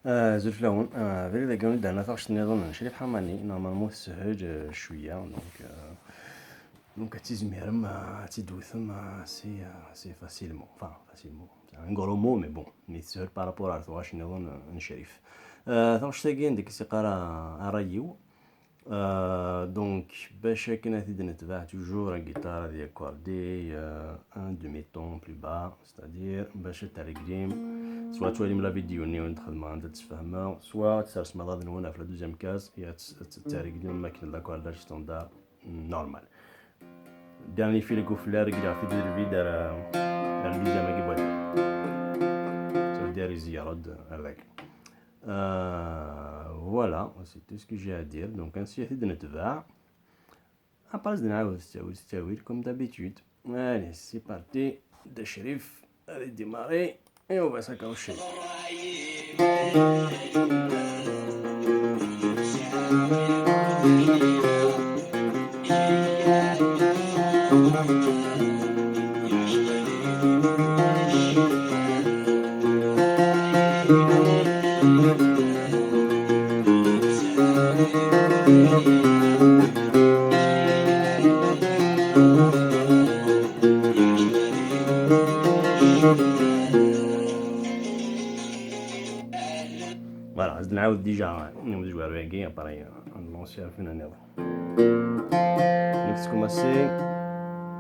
زلفلاون فريد كانوا درنا ثاغش النظام شريف حماني نورمالمون تسهج شويه دونك تيزميرم تيدوثم سي فاسيلمون فاسيلمون ان غرو مو مي بون مي تسهل بارابور على ثواش نظام نشريف ثاغش تاكين ديك السيقاره ارايو دونك باش كنا تيد نتبع توجور ان غيتار ديال كوردي ان دومي طون بلو با ستادير باش تريكليم سوا تولي من لا فيديو ني ونخدمها انت تفهمها سوا ترسم هذا هنا في دوزيام كاس هي تريكليم الماكينه داكورداج ستاندار نورمال dernier fil كوفلار كاع في دربي دار دوزيام كي بغيت دار زيارد هذاك voilà, c'est tout ce que j'ai à dire. Donc, ainsi, il y a de notre va. Après, comme d'habitude. Allez, c'est parti. De shérif, allez démarrer et on va s'accrocher. Voilà, je l'ai déjà joué avec un appareil ancien fin d'année. Donc, c'est commencé.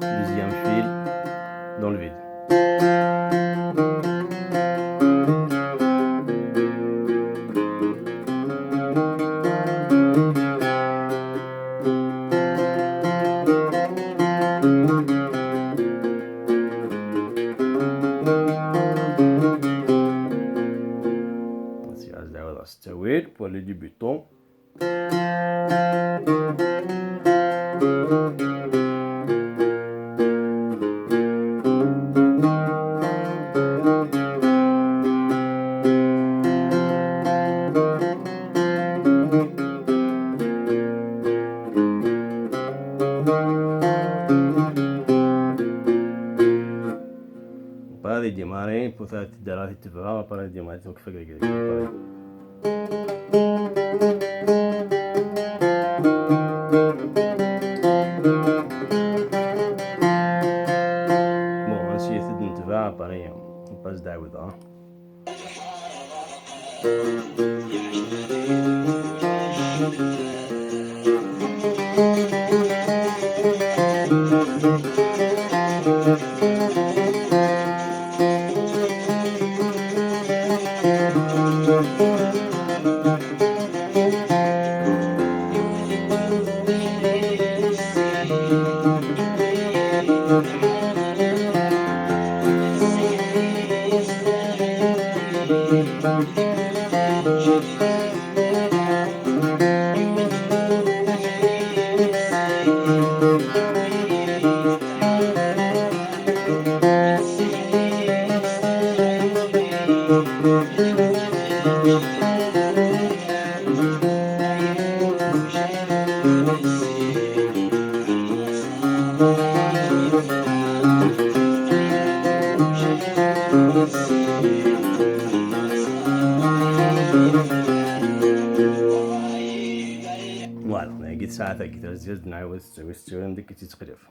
Deuxième fil dans le vide. Pour les débutants. Para de démarrer, pour faire de la rétibra, para de démarrer, donc fait que bon, ainsi il de نتبع pareil, on passe d'عوض فوالا قلت ساعات هكا زياد نعاود تسوي عندك تيتقلف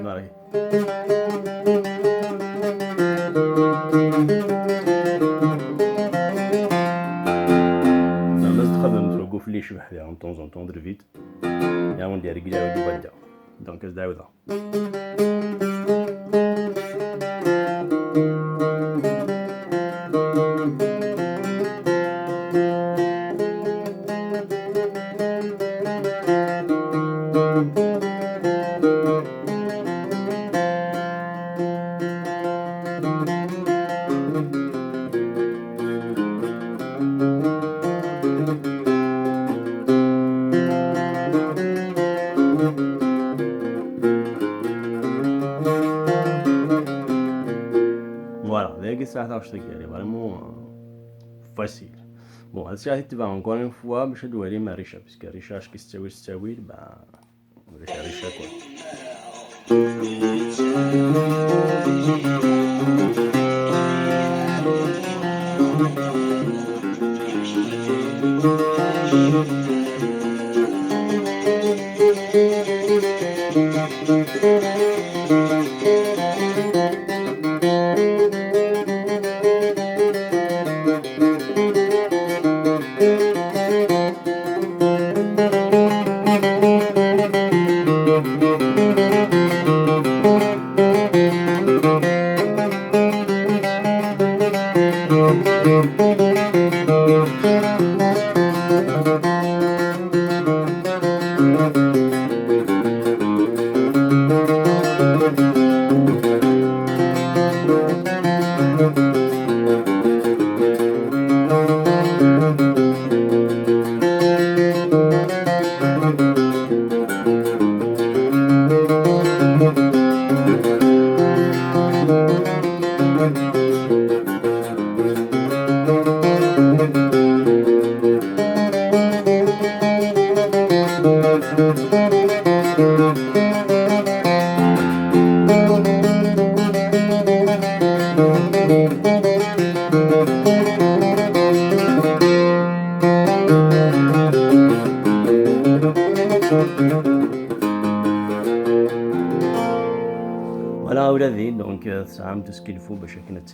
ماري لازم تخدم تروقو في اللي شبح فيها طون طون فيت يا ولدي رجلي ودي بدا دونك داودا Voilà, dès ça a acheté est vraiment facile. Bon, هاد الساعة تبع encore une fois باش ندوي عليه مع ريشة باسكو ريشة اش كيستوي با ريشة كون فوالا ولادي دونك تسعام تسكيلفو باش كانت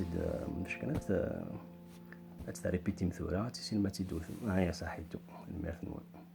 تريبيتي مثورة تيسين ما تيدوث هيا صحيتو الميرث نوان.